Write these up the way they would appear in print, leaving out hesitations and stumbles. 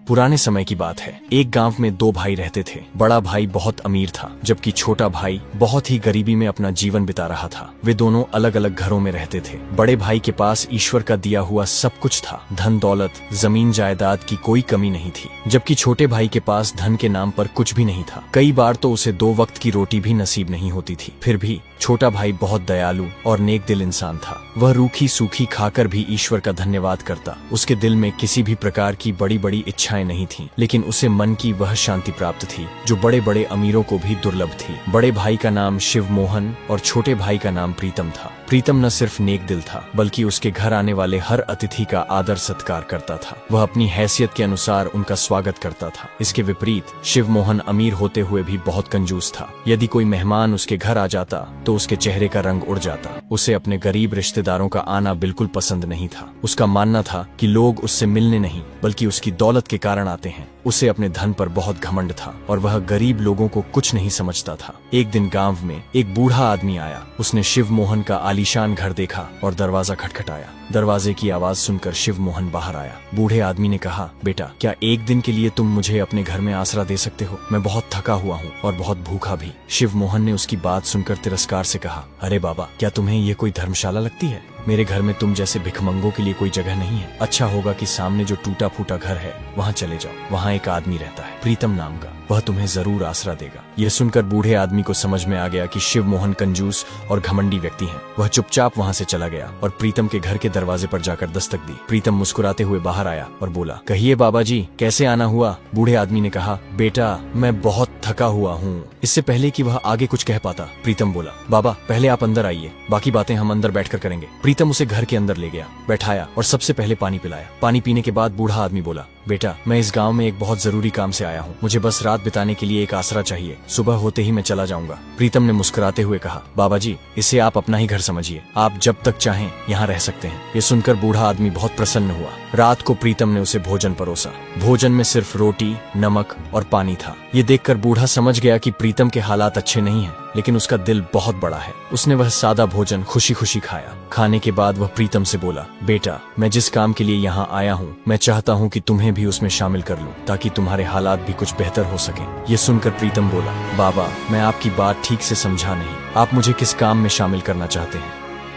पुराने समय की बात है। एक गांव में दो भाई रहते थे। बड़ा भाई बहुत अमीर था, जबकि छोटा भाई बहुत ही गरीबी में अपना जीवन बिता रहा था। वे दोनों अलग अलग घरों में रहते थे। बड़े भाई के पास ईश्वर का दिया हुआ सब कुछ था। धन दौलत, जमीन जायदाद की कोई कमी नहीं थी, जबकि छोटे भाई के पास धन के नाम पर कुछ भी नहीं था। कई बार तो उसे 2 वक्त की रोटी भी नसीब नहीं होती थी। फिर भी छोटा भाई बहुत दयालु और नेक दिल इंसान था। वह रूखी सूखी खाकर भी ईश्वर का धन्यवाद करता। उसके दिल में किसी भी प्रकार की बड़ी बड़ी इच्छाएं नहीं थीं, लेकिन उसे मन की वह शांति प्राप्त थी जो बड़े बड़े अमीरों को भी दुर्लभ थी। बड़े भाई का नाम शिव मोहन और छोटे भाई का नाम प्रीतम था। प्रीतम न सिर्फ नेक दिल था, बल्कि उसके घर आने वाले हर अतिथि का आदर सत्कार करता था। वह अपनी हैसियत के अनुसार उनका स्वागत करता था। इसके विपरीत शिव मोहन अमीर होते हुए भी बहुत कंजूस था। यदि कोई मेहमान उसके घर आ जाता तो उसके चेहरे का रंग उड़ जाता। उसे अपने गरीब रिश्तेदारों का आना बिल्कुल पसंद नहीं था। उसका मानना था कि लोग उससे मिलने नहीं, बल्कि उसकी दौलत के कारण आते हैं। उसे अपने धन पर बहुत घमंड था और वह गरीब लोगों को कुछ नहीं समझता था। एक दिन गांव में एक बूढ़ा आदमी आया। उसने शिव मोहन का आलीशान घर देखा और दरवाजा खटखटाया। दरवाजे की आवाज सुनकर शिव मोहन बाहर आया। बूढ़े आदमी ने कहा, बेटा, क्या एक दिन के लिए तुम मुझे अपने घर में आसरा दे सकते हो? मैं बहुत थका हुआ हूँ और बहुत भूखा भी। शिव मोहन ने उसकी बात सुनकर तिरस्कार से कहा, अरे बाबा, क्या तुम्हें ये कोई धर्मशाला लगती है? मेरे घर में तुम जैसे भिखमंगों के लिए कोई जगह नहीं है। अच्छा होगा कि सामने जो टूटा फूटा घर है वहाँ चले जाओ। वहाँ एक आदमी रहता है, प्रीतम नाम का। वह तुम्हें जरूर आसरा देगा। यह सुनकर बूढ़े आदमी को समझ में आ गया कि शिव मोहन कंजूस और घमंडी व्यक्ति हैं। वह चुपचाप वहाँ से चला गया और प्रीतम के घर के दरवाजे पर जाकर दस्तक दी। प्रीतम मुस्कुराते हुए बाहर आया और बोला, कहिए बाबा जी, कैसे आना हुआ? बूढ़े आदमी ने कहा, बेटा, मैं बहुत थका हुआ हूँ। इससे पहले कि वह आगे कुछ कह पाता, प्रीतम बोला, बाबा, पहले आप अंदर आइए, बाकी बातें हम अंदर बैठकर करेंगे। प्रीतम उसे घर के अंदर ले गया, बैठाया और सबसे पहले पानी पिलाया। पानी पीने के बाद बूढ़ा आदमी बोला, बेटा, मैं इस गांव में एक बहुत जरूरी काम से आया हूँ। मुझे बस रात बिताने के लिए एक आसरा चाहिए। सुबह होते ही मैं चला जाऊंगा। प्रीतम ने मुस्कुराते हुए कहा, बाबा जी, इसे आप अपना ही घर समझिए। आप जब तक चाहें यहाँ रह सकते हैं। ये सुनकर बूढ़ा आदमी बहुत प्रसन्न हुआ। रात को प्रीतम ने उसे भोजन परोसा। भोजन में सिर्फ रोटी, नमक और पानी था। ये देखकर बूढ़ा समझ गया कि प्रीतम के हालात अच्छे नहीं हैं, लेकिन उसका दिल बहुत बड़ा है। उसने वह सादा भोजन खुशी खुशी खाया। खाने के बाद वह प्रीतम से बोला, बेटा, मैं जिस काम के लिए यहाँ आया हूँ, मैं चाहता हूँ कि तुम्हें भी उसमें शामिल कर लूँ, ताकि तुम्हारे हालात भी कुछ बेहतर हो सके। ये सुनकर प्रीतम बोला, बाबा, मैं आपकी बात ठीक से समझा नहीं। आप मुझे किस काम में शामिल करना चाहते हैं?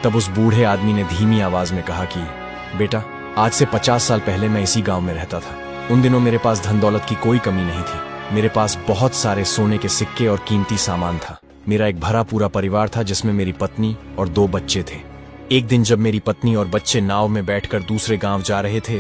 तब उस बूढ़े आदमी ने धीमी आवाज में कहा कि बेटा, आज से 50 साल पहले मैं इसी गाँव में रहता था। उन दिनों मेरे पास धन दौलत की कोई कमी नहीं थी। मेरे पास बहुत सारे सोने के सिक्के और कीमती सामान था। मेरा एक भरा पूरा परिवार था, जिसमें मेरी पत्नी और 2 बच्चे थे। एक दिन जब मेरी पत्नी और बच्चे नाव में बैठकर दूसरे गांव जा रहे थे,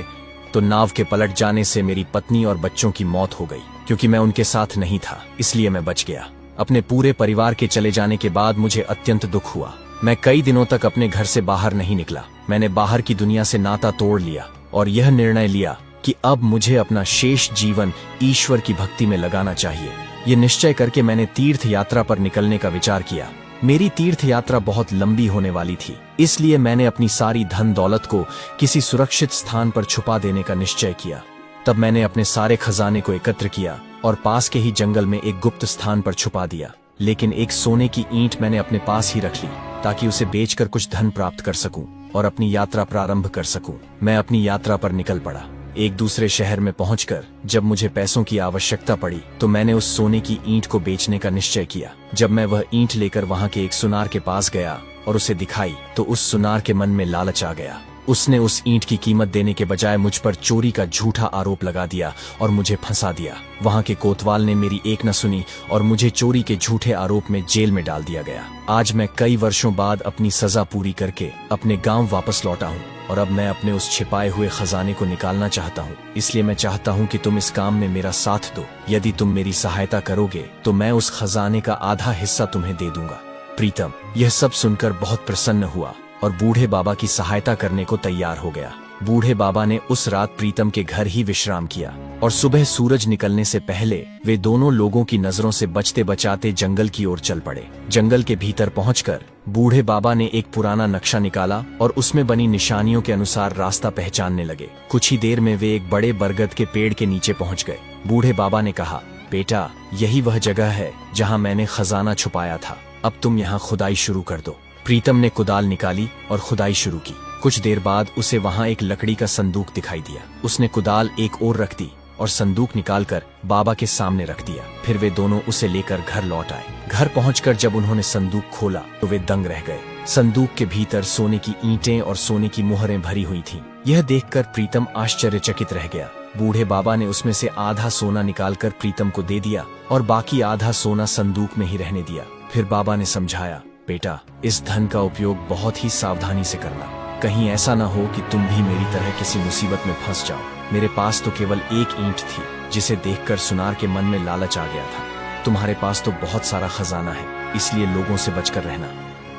तो नाव के पलट जाने से मेरी पत्नी और बच्चों की मौत हो गई। क्योंकि मैं उनके साथ नहीं था, इसलिए मैं बच गया। अपने पूरे परिवार के चले जाने के बाद मुझे अत्यंत दुख हुआ। मैं कई दिनों तक अपने घर से बाहर नहीं निकला। मैंने बाहर की दुनिया से नाता तोड़ लिया और यह निर्णय लिया कि अब मुझे अपना शेष जीवन ईश्वर की भक्ति में लगाना चाहिए। ये निश्चय करके मैंने तीर्थ यात्रा पर निकलने का विचार किया। मेरी तीर्थ यात्रा बहुत लंबी होने वाली थी, इसलिए मैंने अपनी सारी धन दौलत को किसी सुरक्षित स्थान पर छुपा देने का निश्चय किया। तब मैंने अपने सारे खजाने को एकत्र किया और पास के ही जंगल में एक गुप्त स्थान पर छुपा दिया। लेकिन एक सोने की ईंट मैंने अपने पास ही रख ली, ताकि उसे बेचकर कुछ धन प्राप्त कर सकूं और अपनी यात्रा प्रारंभ कर सकूं। मैं अपनी यात्रा पर निकल पड़ा। एक दूसरे शहर में पहुंचकर जब मुझे पैसों की आवश्यकता पड़ी, तो मैंने उस सोने की ईंट को बेचने का निश्चय किया। जब मैं वह ईंट लेकर वहां के एक सुनार के पास गया और उसे दिखाई, तो उस सुनार के मन में लालच आ गया। उसने उस ईंट की कीमत देने के बजाय मुझ पर चोरी का झूठा आरोप लगा दिया और मुझे फंसा दिया। वहां के कोतवाल ने मेरी एक न सुनी और मुझे चोरी के झूठे आरोप में जेल में डाल दिया गया। आज मैं कई वर्षों बाद अपनी सजा पूरी करके अपने गांव वापस लौटा हूं और अब मैं अपने उस छिपाए हुए खजाने को निकालना चाहता हूं। इसलिए मैं चाहता हूं कि तुम इस काम में मेरा साथ दो। यदि तुम मेरी सहायता करोगे तो मैं उस खजाने का आधा हिस्सा तुम्हें दे दूंगा। प्रीतम यह सब सुनकर बहुत प्रसन्न हुआ और बूढ़े बाबा की सहायता करने को तैयार हो गया। बूढ़े बाबा ने उस रात प्रीतम के घर ही विश्राम किया और सुबह सूरज निकलने से पहले वे दोनों लोगों की नजरों से बचते बचाते जंगल की ओर चल पड़े। जंगल के भीतर पहुंचकर बूढ़े बाबा ने एक पुराना नक्शा निकाला और उसमें बनी निशानियों के अनुसार रास्ता पहचानने लगे। कुछ ही देर में वे एक बड़े बरगद के पेड़ के नीचे पहुंच गए। बूढ़े बाबा ने कहा, बेटा, यही वह जगह है जहाँ मैंने खजाना छुपाया था। अब तुम यहाँ खुदाई शुरू कर दो। प्रीतम ने कुदाल निकाली और खुदाई शुरू की। कुछ देर बाद उसे वहां एक लकड़ी का संदूक दिखाई दिया। उसने कुदाल एक ओर रख दी और संदूक निकालकर बाबा के सामने रख दिया। फिर वे दोनों उसे लेकर घर लौट आए। घर पहुंचकर जब उन्होंने संदूक खोला तो वे दंग रह गए। संदूक के भीतर सोने की ईंटें और सोने की मुहरें भरी हुई थीं। यह देखकर प्रीतम आश्चर्यचकित रह गया। बूढ़े बाबा ने उसमें से आधा सोना निकालकर प्रीतम को दे दिया और बाकी आधा सोना संदूक में ही रहने दिया। फिर बाबा ने समझाया, बेटा, इस धन का उपयोग बहुत ही सावधानी से करना। कहीं ऐसा ना हो कि तुम भी मेरी तरह किसी मुसीबत में फंस जाओ। मेरे पास तो केवल एक ईंट थी जिसे देखकर सुनार के मन में लालच आ गया था। तुम्हारे पास तो बहुत सारा खजाना है, इसलिए लोगों से बचकर रहना।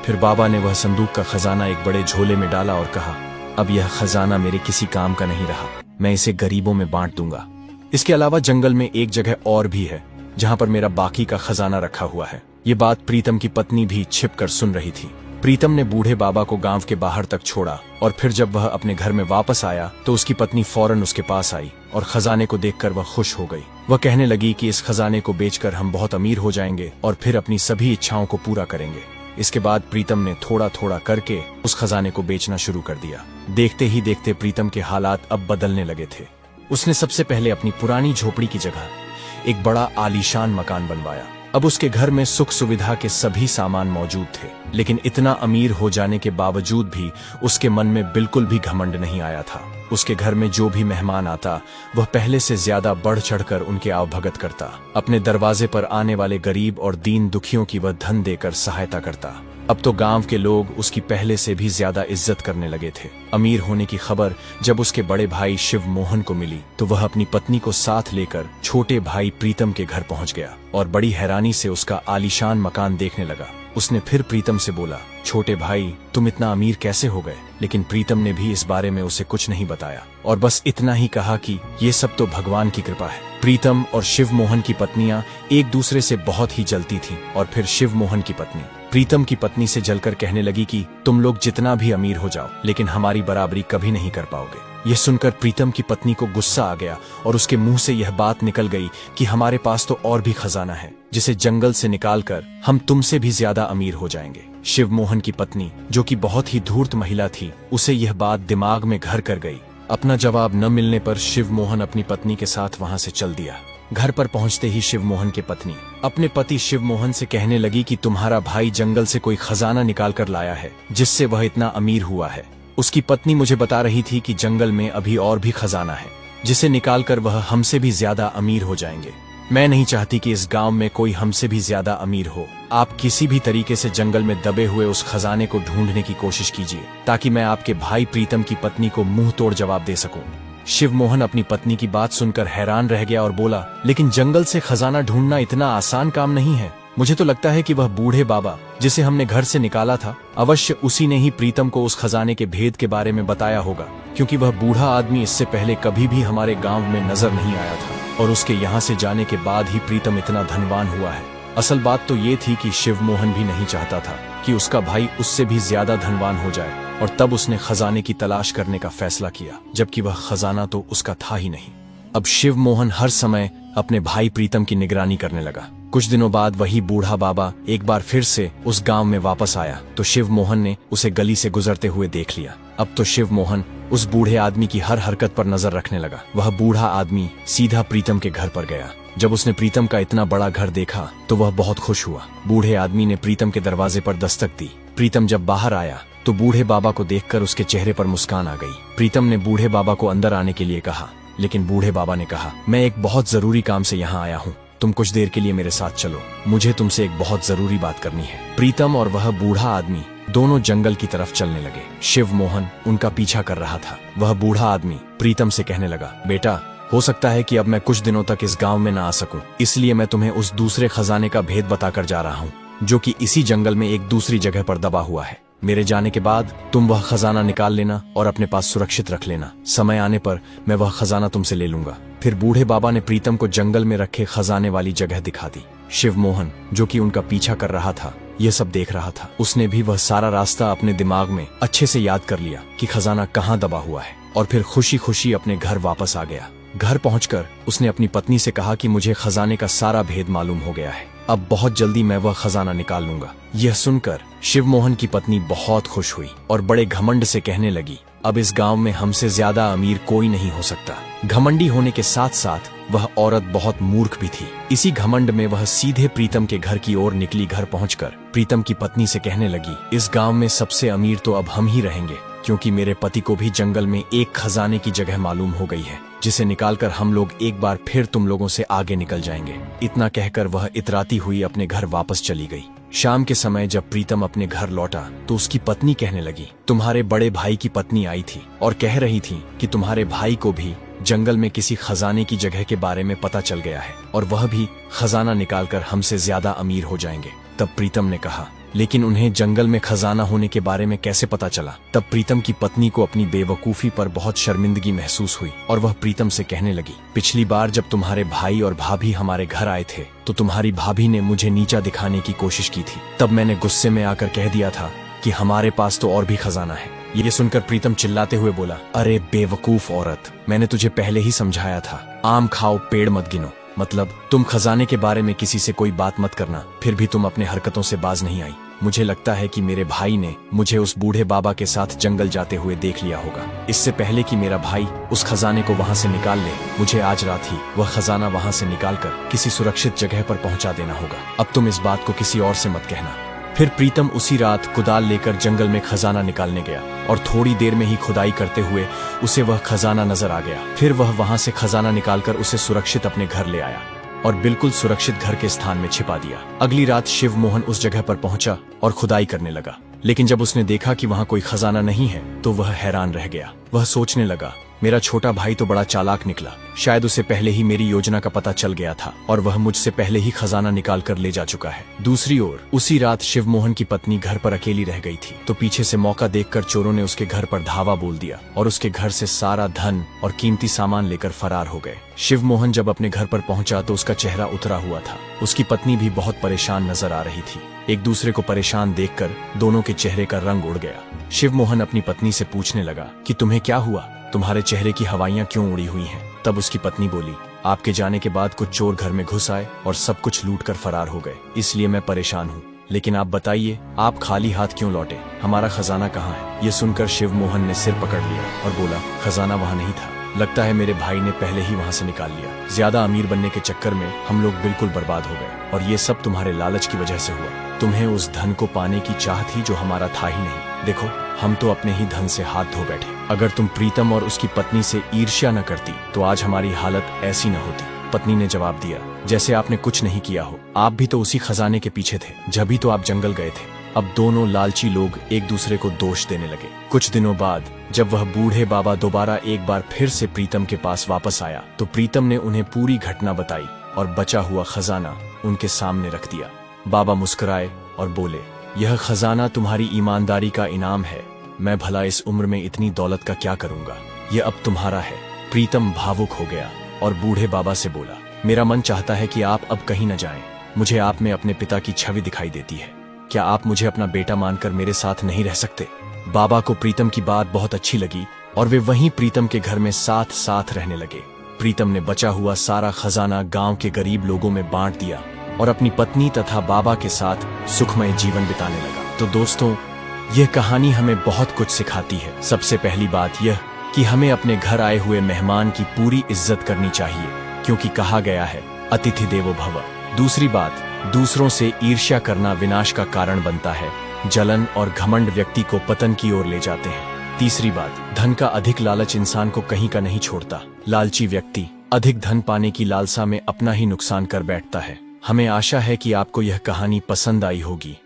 फिर बाबा ने वह संदूक का खजाना एक बड़े झोले में डाला और कहा, अब यह खजाना मेरे किसी काम का नहीं रहा, मैं इसे गरीबों में बांट दूंगा। इसके अलावा जंगल में एक जगह और भी है जहां पर मेरा बाकी का खजाना रखा हुआ है। ये बात प्रीतम की पत्नी भी छिपकर सुन रही थी। प्रीतम ने बूढ़े बाबा को गांव के बाहर तक छोड़ा और फिर जब वह अपने घर में वापस आया तो उसकी पत्नी फौरन उसके पास आई और खजाने को देखकर वह खुश हो गई। वह कहने लगी कि इस खजाने को बेचकर हम बहुत अमीर हो जाएंगे और फिर अपनी सभी इच्छाओं को पूरा करेंगे। इसके बाद प्रीतम ने थोड़ा थोड़ा करके उस खजाने को बेचना शुरू कर दिया। देखते ही देखते प्रीतम के हालात अब बदलने लगे थे। उसने सबसे पहले अपनी पुरानी झोपड़ी की जगह एक बड़ा आलीशान मकान बनवाया। अब उसके घर में सुख सुविधा के सभी सामान मौजूद थे, लेकिन इतना अमीर हो जाने के बावजूद भी उसके मन में बिल्कुल भी घमंड नहीं आया था। उसके घर में जो भी मेहमान आता वह पहले से ज्यादा बढ़ चढ़कर उनके आवभगत करता। अपने दरवाजे पर आने वाले गरीब और दीन दुखियों की वह धन देकर सहायता करता। अब तो गांव के लोग उसकी पहले से भी ज्यादा इज्जत करने लगे थे। अमीर होने की खबर जब उसके बड़े भाई शिव मोहन को मिली तो वह अपनी पत्नी को साथ लेकर छोटे भाई प्रीतम के घर पहुंच गया और बड़ी हैरानी से उसका आलीशान मकान देखने लगा। उसने फिर प्रीतम से बोला, छोटे भाई, तुम इतना अमीर कैसे हो गए? लेकिन प्रीतम ने भी इस बारे में उसे कुछ नहीं बताया और बस इतना ही कहा कि ये सब तो भगवान की कृपा है। प्रीतम और शिव मोहन की पत्नियां एक दूसरे से बहुत ही जलती थीं और फिर शिव मोहन की पत्नी प्रीतम की पत्नी से जलकर कहने लगी कि तुम लोग जितना भी अमीर हो जाओ लेकिन हमारी बराबरी कभी नहीं कर पाओगे। यह सुनकर प्रीतम की पत्नी को गुस्सा आ गया और उसके मुंह से यह बात निकल गई कि हमारे पास तो और भी खजाना है जिसे जंगल से निकालकर हम तुमसे भी ज्यादा अमीर हो जाएंगे। शिव मोहन की पत्नी, जो कि बहुत ही धूर्त महिला थी, उसे यह बात दिमाग में घर कर गई। अपना जवाब न मिलने पर शिव मोहन अपनी पत्नी के साथ वहां से चल दिया। घर पर पहुंचते ही शिव मोहन की पत्नी अपने पति शिव मोहन से कहने लगी कि तुम्हारा भाई जंगल से कोई खजाना निकाल कर लाया है जिससे वह इतना अमीर हुआ है। उसकी पत्नी मुझे बता रही थी कि जंगल में अभी और भी खजाना है जिसे निकालकर वह हमसे भी ज्यादा अमीर हो जाएंगे। मैं नहीं चाहती कि इस गांव में कोई हमसे भी ज्यादा अमीर हो। आप किसी भी तरीके से जंगल में दबे हुए उस खजाने को ढूंढने की कोशिश कीजिए ताकि मैं आपके भाई प्रीतम की पत्नी को मुंह तोड़ जवाब दे सकूं। शिव मोहन अपनी पत्नी की बात सुनकर हैरान रह गया और बोला, लेकिन जंगल से खजाना ढूंढना इतना आसान काम नहीं है। मुझे तो लगता है कि वह बूढ़े बाबा जिसे हमने घर से निकाला था, अवश्य उसी ने ही प्रीतम को उस खजाने के भेद के बारे में बताया होगा, क्योंकि वह बूढ़ा आदमी इससे पहले कभी भी हमारे गांव में नजर नहीं आया था और उसके यहाँ से जाने के बाद ही प्रीतम इतना धनवान हुआ है। असल बात तो ये थी कि शिव मोहन भी नहीं चाहता था कि उसका भाई उससे भी ज्यादा धनवान हो जाए और तब उसने खजाने की तलाश करने का फैसला किया, जबकि वह खजाना तो उसका था ही नहीं। अब शिव मोहन हर समय अपने भाई प्रीतम की निगरानी करने लगा। कुछ दिनों बाद वही बूढ़ा बाबा एक बार फिर से उस गांव में वापस आया तो शिव मोहन ने उसे गली से गुजरते हुए देख लिया। अब तो शिव मोहन उस बूढ़े आदमी की हर हरकत पर नजर रखने लगा। वह बूढ़ा आदमी सीधा प्रीतम के घर पर गया। जब उसने प्रीतम का इतना बड़ा घर देखा तो वह बहुत खुश हुआ। बूढ़े आदमी ने प्रीतम के दरवाजे पर दस्तक दी। प्रीतम जब बाहर आया तो बूढ़े बाबा को देखकर उसके चेहरे पर मुस्कान आ गई। प्रीतम ने बूढ़े बाबा को अंदर आने के लिए कहा, लेकिन बूढ़े बाबा ने कहा, मैं एक बहुत जरूरी काम से यहाँ आया हूँ, तुम कुछ देर के लिए मेरे साथ चलो, मुझे तुमसे एक बहुत जरूरी बात करनी है। प्रीतम और वह बूढ़ा आदमी दोनों जंगल की तरफ चलने लगे। शिव मोहन उनका पीछा कर रहा था। वह बूढ़ा आदमी प्रीतम से कहने लगा, बेटा, हो सकता है कि अब मैं कुछ दिनों तक इस गांव में न आ सकूं, इसलिए मैं तुम्हें उस दूसरे खजाने का भेद बताकर जा रहा हूँ जो कि इसी जंगल में एक दूसरी जगह पर दबा हुआ है। मेरे जाने के बाद तुम वह खजाना निकाल लेना और अपने पास सुरक्षित रख लेना। समय आने पर मैं वह खजाना तुमसे ले लूंगा। फिर बूढ़े बाबा ने प्रीतम को जंगल में रखे खजाने वाली जगह दिखा दी। शिव मोहन, जो कि उनका पीछा कर रहा था, यह सब देख रहा था। उसने भी वह सारा रास्ता अपने दिमाग में अच्छे से याद कर लिया कि खजाना कहाँ दबा हुआ है और फिर खुशी खुशी अपने घर वापस आ गया। घर पहुंचकर उसने अपनी पत्नी से कहा कि मुझे खजाने का सारा भेद मालूम हो गया है, अब बहुत जल्दी मैं वह खजाना निकाल लूंगा। यह सुनकर शिव मोहन की पत्नी बहुत खुश हुई और बड़े घमंड से कहने लगी, अब इस गांव में हमसे ज्यादा अमीर कोई नहीं हो सकता। घमंडी होने के साथ साथ वह औरत बहुत मूर्ख भी थी। इसी घमंड में वह सीधे प्रीतम के घर की ओर निकली। घर पहुंचकर प्रीतम की पत्नी से कहने लगी, इस गांव में सबसे अमीर तो अब हम ही रहेंगे, क्योंकि मेरे पति को भी जंगल में एक खजाने की जगह मालूम हो गई है, जिसे निकालकर हम लोग एक बार फिर तुम लोगों से आगे निकल जाएंगे। इतना कहकर वह इतराती हुई अपने घर वापस चली गई। शाम के समय जब प्रीतम अपने घर लौटा तो उसकी पत्नी कहने लगी, तुम्हारे बड़े भाई की पत्नी आई थी और कह रही थी कि तुम्हारे भाई को भी जंगल में किसी खजाने की जगह के बारे में पता चल गया है और वह भी खजाना निकालकर हमसे ज्यादा अमीर हो जाएंगे। तब प्रीतम ने कहा, लेकिन उन्हें जंगल में खजाना होने के बारे में कैसे पता चला? तब प्रीतम की पत्नी को अपनी बेवकूफी पर बहुत शर्मिंदगी महसूस हुई और वह प्रीतम से कहने लगी, पिछली बार जब तुम्हारे भाई और भाभी हमारे घर आए थे तो तुम्हारी भाभी ने मुझे नीचा दिखाने की कोशिश की थी। तब मैंने गुस्से में आकर कह दिया था कि हमारे पास तो और भी खजाना है। ये सुनकर प्रीतम चिल्लाते हुए बोला, अरे बेवकूफ औरत, मैंने तुझे पहले ही समझाया था, आम खाओ पेड़ मत गिनो। मतलब तुम खजाने के बारे में किसी से कोई बात मत करना, फिर भी तुम अपने हरकतों से बाज नहीं आई। मुझे लगता है कि मेरे भाई ने मुझे उस बूढ़े बाबा के साथ जंगल जाते हुए देख लिया होगा। इससे पहले कि मेरा भाई उस खजाने को वहां से निकाल ले, मुझे आज रात ही वह खजाना वहां से निकालकर किसी सुरक्षित जगह पर पहुंचा देना होगा। अब तुम इस बात को किसी और से मत कहना। फिर प्रीतम उसी रात कुदाल लेकर जंगल में खजाना निकालने गया और थोड़ी देर में ही खुदाई करते हुए उसे वह खजाना नजर आ गया। फिर वह वहां से खजाना निकालकर उसे सुरक्षित अपने घर ले आया और बिल्कुल सुरक्षित घर के स्थान में छिपा दिया। अगली रात शिव मोहन उस जगह पर पहुंचा और खुदाई करने लगा, लेकिन जब उसने देखा कि वहां कोई खजाना नहीं है तो वह हैरान रह गया। वह सोचने लगा, मेरा छोटा भाई तो बड़ा चालाक निकला, शायद उसे पहले ही मेरी योजना का पता चल गया था और वह मुझसे पहले ही खजाना निकाल कर ले जा चुका है। दूसरी ओर उसी रात शिवमोहन की पत्नी घर पर अकेली रह गई थी, तो पीछे से मौका देखकर चोरों ने उसके घर पर धावा बोल दिया और उसके घर से सारा धन और कीमती सामान लेकर फरार हो गए। शिवमोहन जब अपने घर पर पहुंचा तो उसका चेहरा उतरा हुआ था। उसकी पत्नी भी बहुत परेशान नजर आ रही थी। एक दूसरे को परेशान देखकर दोनों के चेहरे का रंग उड़ गया। शिवमोहन अपनी पत्नी से पूछने लगा कि तुम्हें क्या हुआ, तुम्हारे चेहरे की हवाइयां क्यों उड़ी हुई हैं? तब उसकी पत्नी बोली, आपके जाने के बाद कुछ चोर घर में घुस आए और सब कुछ लूट कर फरार हो गए, इसलिए मैं परेशान हूँ। लेकिन आप बताइए, आप खाली हाथ क्यों लौटे? हमारा खजाना कहाँ है? ये सुनकर शिवमोहन ने सिर पकड़ लिया और बोला, खजाना वहाँ नहीं था, लगता है मेरे भाई ने पहले ही वहाँ से निकाल लिया। ज्यादा अमीर बनने के चक्कर में हम लोग बिल्कुल बर्बाद हो गए और ये सब तुम्हारे लालच की वजह से हुआ। तुम्हें उस धन को पाने की चाह थी जो हमारा था ही नहीं। देखो, हम तो अपने ही धन से हाथ धो बैठे। अगर तुम प्रीतम और उसकी पत्नी से ईर्ष्या न करती तो आज हमारी हालत ऐसी न होती। पत्नी ने जवाब दिया, जैसे आपने कुछ नहीं किया हो, आप भी तो उसी खजाने के पीछे थे, जब भी तो आप जंगल गए थे। अब दोनों लालची लोग एक दूसरे को दोष देने लगे। कुछ दिनों बाद जब वह बूढ़े बाबा दोबारा एक बार फिर से प्रीतम के पास वापस आया तो प्रीतम ने उन्हें पूरी घटना बताई और बचा हुआ खजाना उनके सामने रख दिया। बाबा मुस्कुराए और बोले, यह खजाना तुम्हारी ईमानदारी का इनाम है। मैं भला इस उम्र में इतनी दौलत का क्या करूंगा, यह अब तुम्हारा है। प्रीतम भावुक हो गया और बूढ़े बाबा से बोला, मेरा मन चाहता है कि आप अब कहीं न जाएं। मुझे आप में अपने पिता की छवि दिखाई देती है। क्या आप मुझे अपना बेटा मानकर मेरे साथ नहीं रह सकते? बाबा को प्रीतम की बात बहुत अच्छी लगी और वे वहीं प्रीतम के घर में साथ साथ रहने लगे। प्रीतम ने बचा हुआ सारा खजाना गांव के गरीब लोगों में बांट दिया और अपनी पत्नी तथा बाबा के साथ सुखमय जीवन बिताने लगा। तो दोस्तों, यह कहानी हमें बहुत कुछ सिखाती है। सबसे पहली बात यह कि हमें अपने घर आए हुए मेहमान की पूरी इज्जत करनी चाहिए, क्योंकि कहा गया है, अतिथि देवो भव। दूसरी बात, दूसरों से ईर्ष्या करना विनाश का कारण बनता है। जलन और घमंड व्यक्ति को पतन की ओर ले जाते हैं। तीसरी बात, धन का अधिक लालच इंसान को कहीं का नहीं छोड़ता। लालची व्यक्ति अधिक धन पाने की लालसा में अपना ही नुकसान कर बैठता है। हमें आशा है कि आपको यह कहानी पसंद आई होगी।